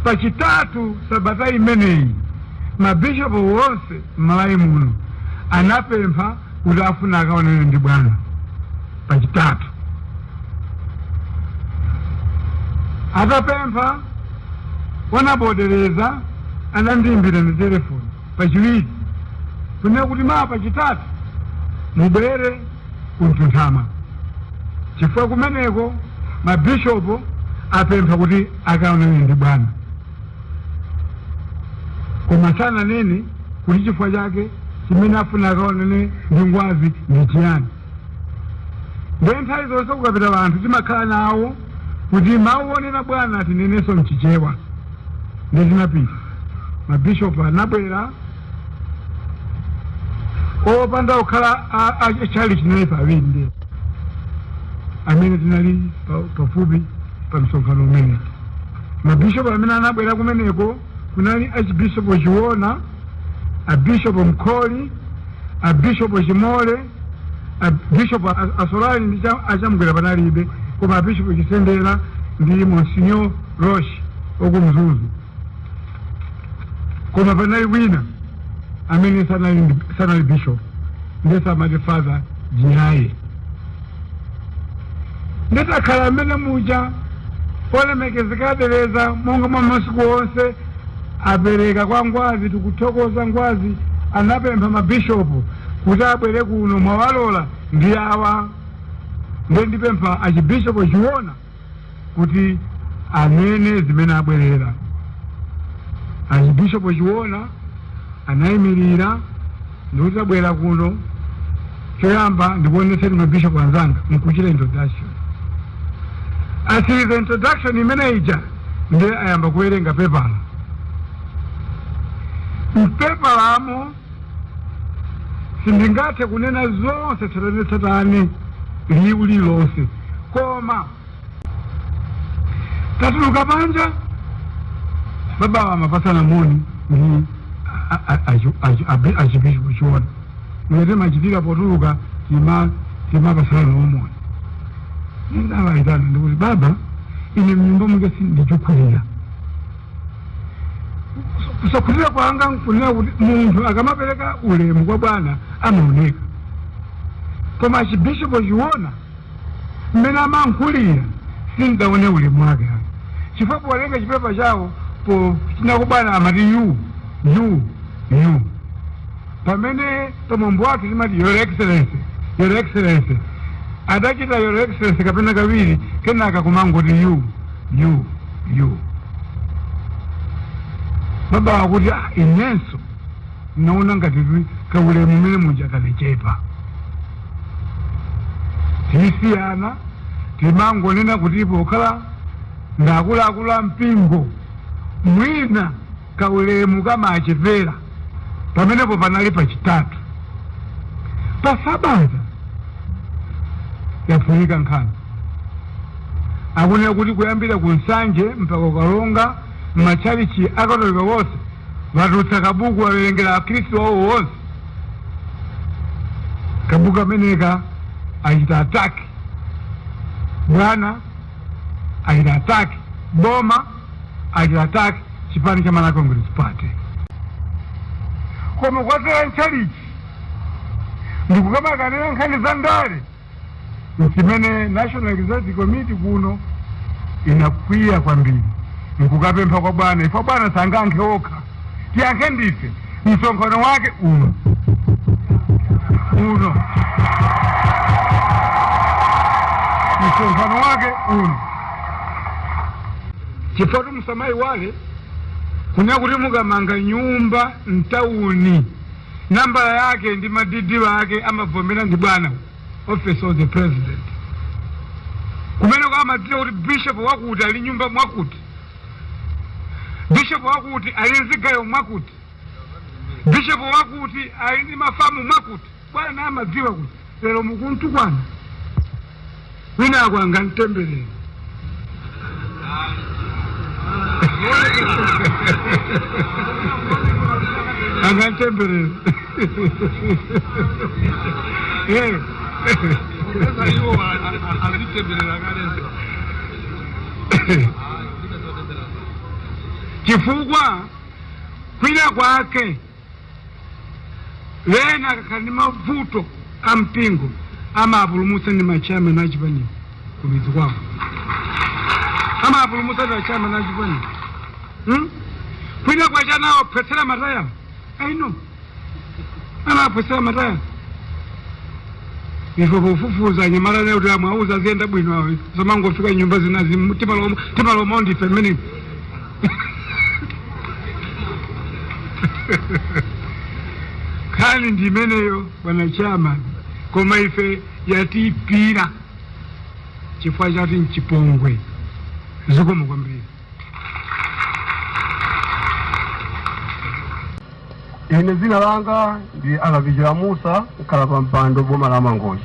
pachitatu sabata imeneyi mabishopu wonse m'Malawi muno anapempha kuti afuna akaonane ndi bwana pachitatu. Atapempha wanabodereza anandimbira na telefoni pachiwiri kunena kuti pachitatu mubwere kuntunthama chifukwa kumeneko mabishopu apempha kuti akaonane ndi bwana. Koma sananene kuti chifukwa chake chimene afuna akaonane ndi ngwazi ndi chiyani. Ndiye nthawi zonse kukapita vanthu timakhala nawo kuti mawu onena bwana tinenenso mchichewa. Ndiye tinapita mabishopu anabwera opanda kukhala achali chinali pawiri ndiye amene tinali pafupi pa msonkhano umene. Mabishopu amene anabwera kumeneko kunali Archbishop Chiwona, Bishop Mkholi, Bishop Chimole, Bishop Asolali ndi achamugwera panalibe, koma Bishop Chisendera ndi Monsignor Roche okumzuzu. Koma panali wina amene sanali bishop ndiye samati Father Jiraye. Nditakhala amene muja olemekezekadereza monga mwa masiku onse apereka kwa ngwazi. Tikuthokoza ngwazi anapempha mabishopu kuti abwere kuno mwawalola ndi awa. Ndiye ndipempha Archbishop Chiwona kuti anene zimene abwerera. Archbishop Chiwona anayimirira ndikuti abwera kuno. Choyamba ndikuonetseni mabishopu anzanga nkuchita introduction. Asiriza introduction imene ija ndiye ayamba kuwerenga pepala. Mpepalamo sindingathe kunena zonse tsatane liwu lilonse, koma tatuluka panja baba wamapasana moni ndi Archbishop Chiwona. Mwete machitira potuluka timapasana nomoni. Ndawaitana ndikuti baba ine mnyumba mwake sindichukulira. Kusakulira kwanga nkunena kuti munthu akamapereka ulemu kwa bwana amaoneka. Koma Archbishop Chiwona mmene amankulira sindaone ulemu wake. Chifukwa polenga chipepa chawo china kubwana amati you. Pamene tomombo wake timati your excellency. Adachita your excellency kapena kawiri kenaka kumangoti you. Baba wakuti inenso naona ngati kaulemu mmene muja kalechepa. Tisiyana timangonena kuti pokhala ndakuluakulu mpingo mwina kaulemu kama achepera pamenepo panali pachitatu. Pasabata yafunika nkhani akunena kuti kuyambira kunsanje mpaka ukalonga m'machalichi akatolika wonse vatulutsa kabuku wawerengera akhristu wawo wonse. Kabuku ameneka achita ataki bwana, achita ataki boma, achita ataki chipani cha Malawi Congress Party. Koma kwatera nchalichi ndikukabakanira nkhani za ndale chimene National Executive Committee kuno inakwiya kwambiri. Nkukapempha kwa bwana ifa bwana sangankhe okha tiyankhe ndife msonkhano wake uno msonkhano wake uno. Chifukwa msamayi wale kuna kuti mukamanga nyumba mtauni nambala yake ndi madidi wake amavomera ndi bwana office of the president. Kumene kwa amadira kuti bishop wakuti ali nyumba mwakuti, bishop wakuti ali nzigayo mwakuti, bishop wakuti ali ndi mafamu mwakuti. Bwana amadziwa kuti lero mukuntukwana wina akwanga mtembeleni. Angatembeleni. chifukwa kwina kwake lena kakali mavuto ampingo amapulumutsa ndi machama na chipani kumidzi kwako amapulumutsa ndi machama na chipani kwina kwacha nawo phetsera mataya aino amaphetsera mataya ifo kufufuza nyamala leo kuti amauza ziyenda bwino awo samangofika nyumba zinazi timalomo ndife mmene khani ndimeneyo bwana chama koma ife yatipira chifukwa chati mchipongwe zikomo kwambiri. Ine zina langa ndi Akavijira Musa kukhala pa mpando boma la Mangochi.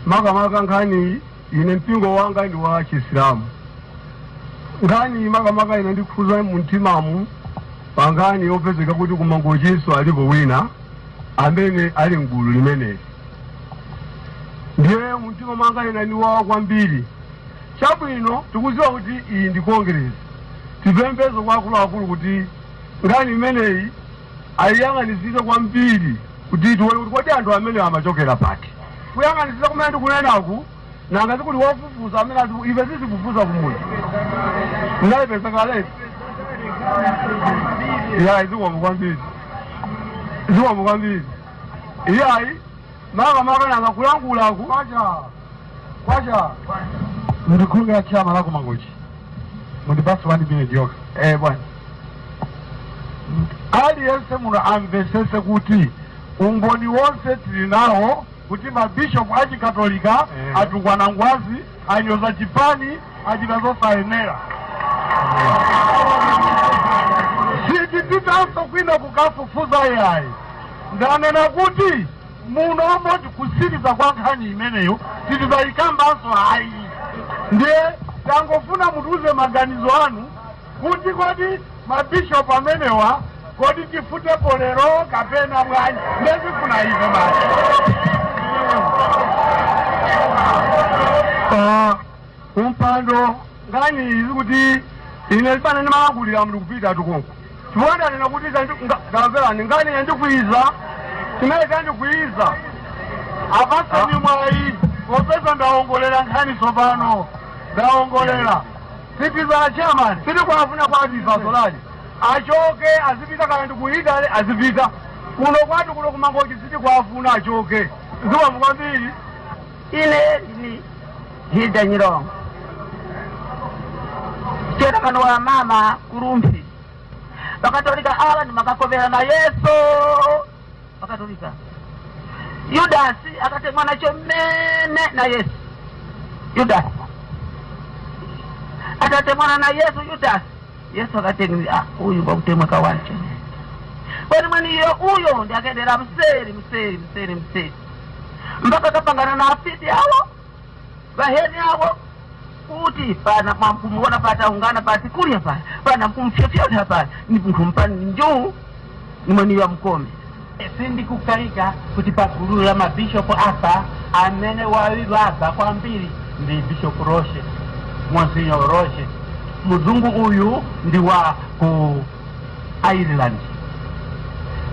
Makamaka nkhani ine mpingo wanga ndi wa Chisilamu. Nkhani makamaka ine ndikhuza mu mtimamu pangani yopezeka kuti ku Mangochinso alipo wina amene ali mgulu limeneli. Ndiye mtima mwanga ine ndi wawa kwambiri. Chabwino tikuziwa kuti iyi ndi Congress. Tipembezo kwa akulu kuti ngani imeneyi ayiyang'anizire kwambiri kuti tiwone kuti kodi anthu amene amachokera pati. Kuyang'anizira kumene ndikunenaku nanga kuti wofufuza amene ati ife sisifufuza kumuzi. Ndayipeza kaleti. Ya zikomo kwambiri. Zikomo kwambiri. Iyayi makamaka nanga kulangulaku kwacha ndikhulunga chama la ku Mangochi. Mundipasi 1 minute yoka. Bwana. Aliyense muno amvesese kuti umboni wonse tili nawo kuti mabishopu achikatolika atukwana ngwazi anyoza chipani achita zosayenera. Sitititanso kwina kukafufuza yayi. Ndanena kuti muno moti kusiriza kwa nkhani imeneyo titizayikambanso hayi. Ndiye tangofuna mutuze maganizo anu kuti kodi mabishopu amenewa kodi tifutepo lero kapena bwanji ndezifuna izo basi. Umpando ngani izi kuti ine libana nimagulira mndu kupita tukonko chifukwa nena kuti ndamverani ngani ndikwiza chimene ndikwiza apaseni mwayi popeza ndaongolera nkhani tsopano ndaongolera sitiza chairman sitikwafuna kwati ifasolali achoke azipita kana ndikuhita azipita kuno kwatu kuno ku Mangochi sitikwafuna achoke zikomo kwambiri. Ine ni Hilda Nyirongo chera kano wa mama kurumpi bakatolika awa ni makakobera na Yesu bakatolika Yudasi akatemwa nacho mene na Yesu Yudasi akatemwa na Yesu Yudasi Yesu akatemwa huyu bakutemwa kawanche kwani mwani huyo ndi akaendera mseri mpaka kapangana na afiti hawo baheni hawo kuti pana kumuona pata ungana pati kulia pale pana kumfyofyota hapa ni kumpani njoo ni mwani ya mkome sindi kukalika kuti pakulu ya mabishop hapa amene wawili hapa kwa mbili ndi Bishop Roshe Monsignor Roshe mzungu huyu ndi wa ku Ireland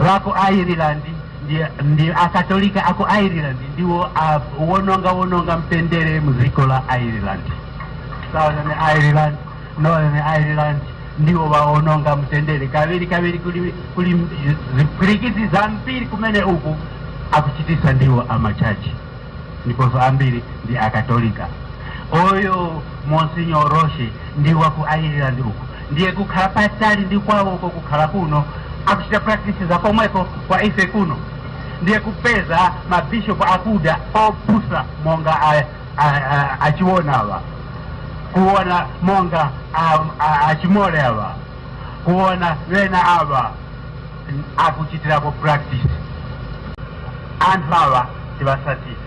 wako Ireland ndi akatolika ako Ireland ndiwo wononga mpendere muziko la Ireland Southern Ireland Northern Ireland ndiwo waononga mtendere kaviri kuli zipirikizi za mpiri kumene uku akuchitisa ndiwo amachachi ndiposo ambiri ndi akatolika oyo Monsignor Roshe ndiwa ku Ireland uku ndiye kukhala patali ndi kwawo uko kukhala kuno akuchita practice za komweko kwa ife kuno ndiye kupeza mabishop akuda opusa monga achiwonawa kuona monga achimole ava kuona wena ava akuchitirapo practice anthu ava tivasatisa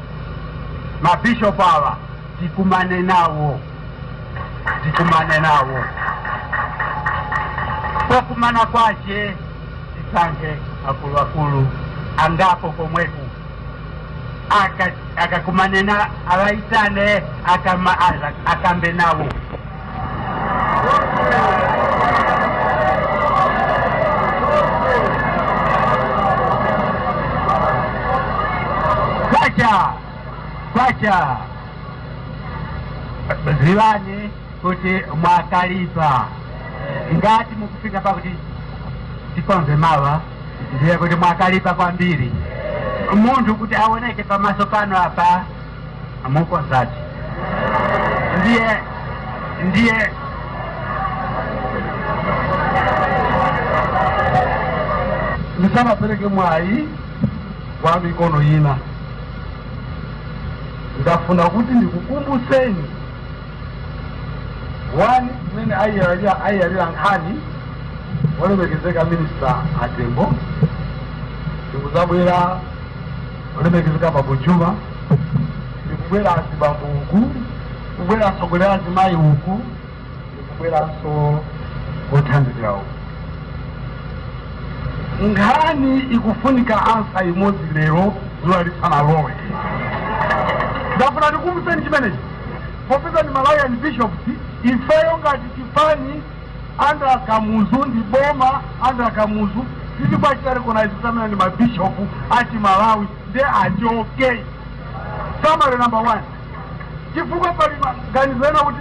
mabishop ava tikumane nawo pokumana kwache tisange akulu angapo komweku akakumanena awaitane akambe nawo kwacha ziwani kuti mwakalipa ngati mukufika pakuti tikonze mawa ndiye kuti mwakalipa kwambiri munthu kuti aoneke pamaso pano apa mukonzati ndiye ndisanapereke mwayi kwa mikono ina ndafuna kuti ndikukumbuseni wani imene ayiyalira nkhani olemekezeka minista Atembo ndikuzabwera olemekezeka Babu Juma ndikubwera azibambo uku kubwera asogolera azimayi uku ndikubweranso othandizira uku nkhani ikufunika ansa imodzi lero zuwa lisanalowe ndafuna ndikumbuseni chimenechi popeza ni Malawian bishops ifeyo ngati chifani anda Kamuzu ndi boma anda Kamuzu tili kwa chirecognize samena ni mabishopu ati Malawi ndi achoke summary number 1 chifukwa pali ganizana kuti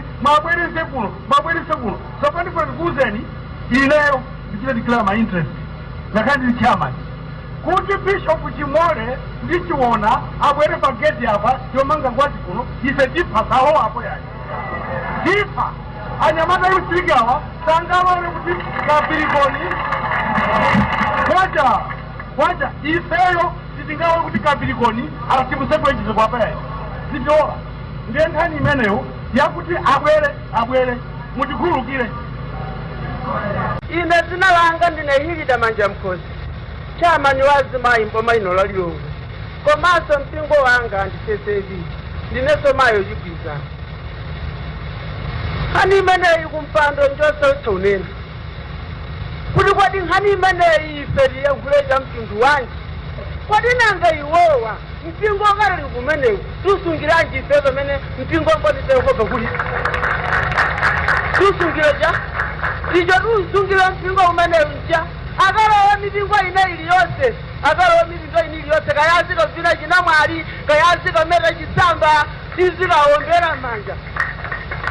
mabwerese kuno sopani kwa ndikuzeni ineyo ndichite declare my interest nakandi ni chairman kuti bishop Chimole ndichiona abwere pa gate apa yomanga ngwati kuno ife tipa saho apo yani tipa anyamata yusigawa sangawa kuti Kapirikoni kwaja ifeyo sitingawa kuti Kapirikoni asibuseko ichizo kwa paya sitola ndiye nkhani imeneyo yakuti abwere mutikhulukire. Ine zina langa ndine Hilida Manja Mkosi chairman wazimayi mboma ino laliyo komanso mpingo wanga ndisesezi ndineso mayo yikwiza hani imeneyi kumpando njoso tonena kuti kwati nkhani imeneyi ife yankhuleta mpindu wanji kwati nanga iwowa mpingo ngarali kumenewu tusungiranji ife pamene mpingo mbonisekopa kuli tusungireja ijo tusungira mpingo umenewu nja akalowa mipingo ine iliyonse kayazika vina chinamwali kayazika meta chisamba tizikawombera manja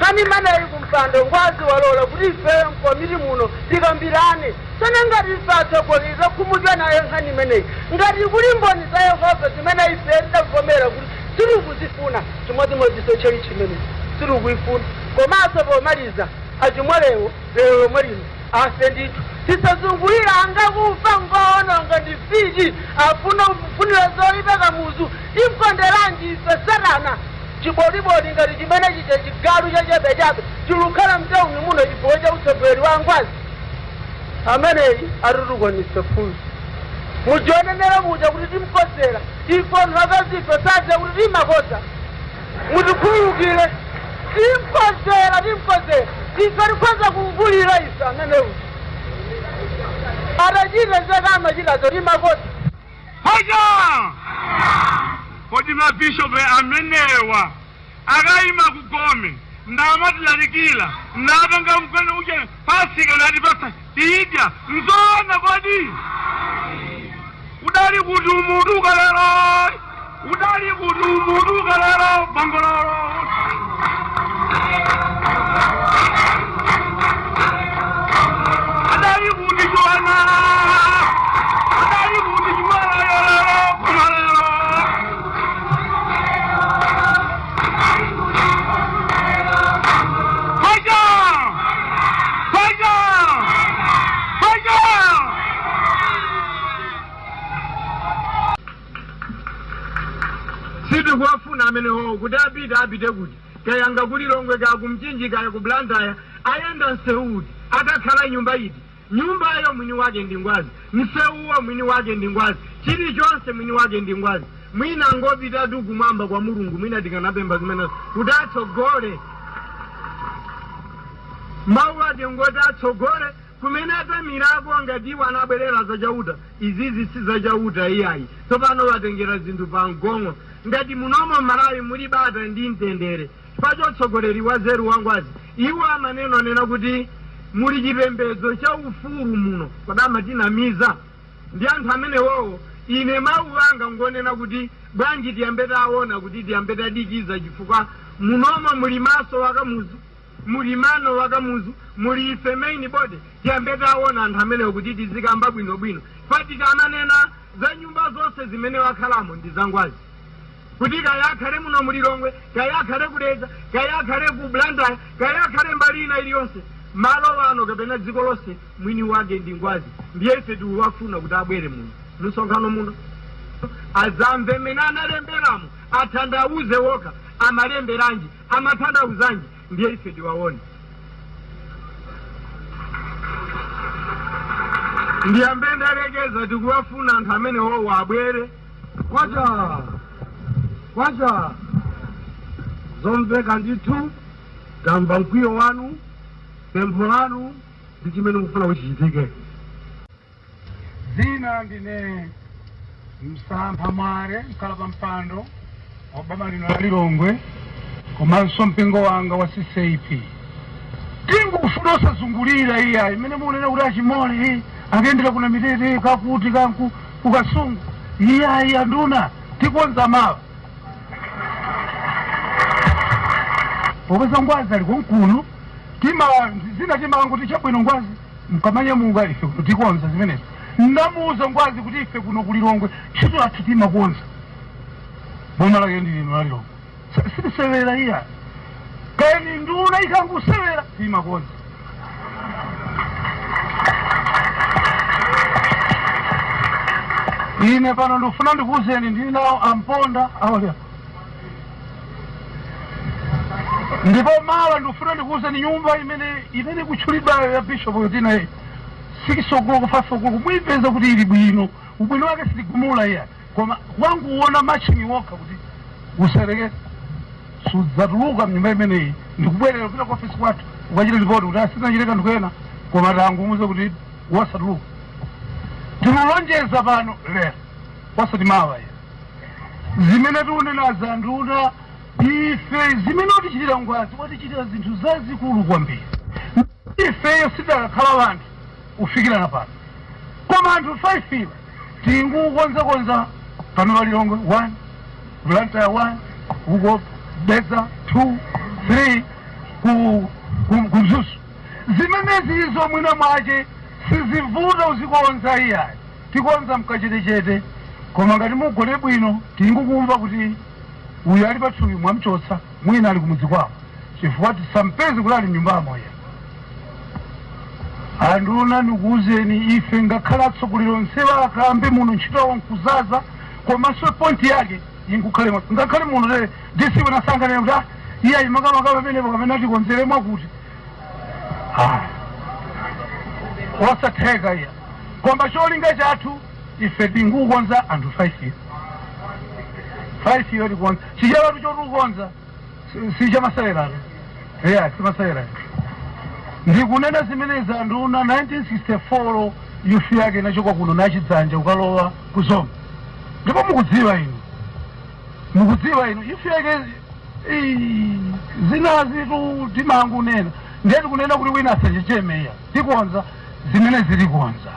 kani maneyi kumpando ngwazi walola kuti ife mkomiti muno tikambirane sana ngati ifatsokoleza kumudya naye nkhani imeneyi ngati kuli mboni za Yehova zimene ife tidavomera kuti tiri kuzifuna chimodzimodzi cheli chimene tiri kuifuna komanso pomaliza achimwelewo lero mwelino afe ndithu tisazungulira angakufa ngoononga ndifiji afuna ufunira zoyipa Kamuzu imkonderanji ife Satana chiboliboli ngati chimene chiche chigalu chachabechabe chilukhala mtauni muno chifukwa cha utsogoli wa ngwazi ameneyi atutukwanise fuzi mujonenera muja kuti timkosera ifo nakazife sadze kuti timakosa mutikhululukire timkosera ife tikhoza kuvulira ife ameneyi atachita zakama chikazo timakosa hoja kodi mabishopu amenewa akayima kugome ndamatilalikira ndapanga mkwene uche pasika natipasa tidya mzona kodi udali kuti umutu ukalero bangoloro adali kuti juana Sidu kuwafuna ameneho kuti apite kuti kayanga kuli Longwe kaya kumchinji kaya kublantaya ayenda nsewudi atakhala nyumba iti nyumbayo mwini wake ndi ngwazi msewuwa mwini wake ndi ngwazi chilichonse mwini wake ndi ngwazi mwina ngopita tu kumwamba kwa Mulungu mwina tikanapemba zimene kuti atsogole mawu ati ngoti atsogole kumene atamirako ngati iwo anabwerera zachauta izizi si zachauta iyayi tsopano watengera zinthu pa mgongo ngati munomo Malawi muli bata ndi mtendere pachotsogoleri wa zeru wangwazi iwo amaneno anena kuti muli chipembedzo cha ufulu muno kodama tinamiza ndi anthu amenewowo ine mawu anga ngonena kuti bwanji tiyambe taona kuti tiyambe tadikiza chifukwa munoma muli maso wakamuzu muli mano wakamuzu muli ife main body tiyambe taona anthu amenewo kuti tizikamba bwinobwino fatika amanena za nyumba zonse zimene wakhalamo ndi zangwazi kuti kaya akhale muno mulilongwe kaya akhale kudedza kaya akhale ku Blantyre kaya akhale mbali ina iliyonse malo wano kapena dziko lonse mwini wake ndi ngwazi ndiye ife tiwafuna kuti abwere muno msonkhano muno azamve mmene analemberamo athandauze woka amalemberanji amathandauzanji ndiye ife tiwaone ndiyambe ndalekeza tikuwafuna anthu amene wowo abwere kwacha zomveka ndithu tamva mkwiyo wanu pempho lanu ndi chimene mukufuna kuti chichitike. Zina ndine Msampha Mware mkalapa mpando wa boma lino la Lilongwe komanso mpingo wanga wa CCP tingu kufuna osazungulira iya imene munena kuti achimole iyi akendera kuna mitete kakuti kanku kukasungu iya nduna tikonza mawa popeza ngwazi ali kunkulu zina timanga kuti chabwino ngwazi mkamanya munga ife tikonza zimenezo ndamuuza ngwazi kuti ife kuno kulilongwe chito athu timakonza boma lake ndi lino la Lilongwe sitisewera iya kani nduna ikangusewera timakonza ine pano ndifuna ndikuuzeni ndinawo amponda awalya ndipo mawa ndifuna ndikuuzeni nyumba imene kutchulidwa ya Bishop yotina sikisogolo kufasogolo mwipeza kuti ili bwino ubwino wake sitigumula iya koma wangu uona matching woka kuti userekeza sudzatuluka mnyumba imeneyi ndikubwerera kupita ku ofisi kwathu ukachita ripoti kuti asinachiteka ndikuyena koma tangumuze kuti wasatuluka tinulonjeza pano lero wasati mawa ya zimene tiunenaza nduna ife zimene watichitira ngwazi watichitira zinthu zazikulu kwambiri ifeyo sitakhala wanthu ufikirana pano koma anthu 5 iwa tingukonzakonza pano pa Lilongwe 1 Blantyre 1 uko Dedza 2 3 kumzusu zimenezi izo mwina mwache sizivuta uzikonza iyayi tikonza mkachetechete koma ngati mugone bwino tingukumva kuti uyu ali pathupi mwamchotsa mwina ali kumudzi kwawo chifukwa tisampezi kuti ali mnyumbamo ya anduna ndikuuzeni ife ngakhala atsogoleri onsewa akambe muno ntchito yawo nkuzaza komanso pointi yake ingukhale ngakhale muno disiwe nasanganira kuti iyayi makamaka pamenepo kamene atikonzeremo kuti wasatheka iya koma cholinga chathu ife tingukonza anthu 5 iyo tikonza chijawatu chotukonza sichamasalerato simasalerato ndikunena zimenezi anduna 1964 yufi yake inachoka kuno nachidzanja ukalowa kuzomba ndipo mukudziwa inu yufi yake zinazitu timangu nena ndiye tikunena kuti wina asachecheme iya tikonza zimene zilikonza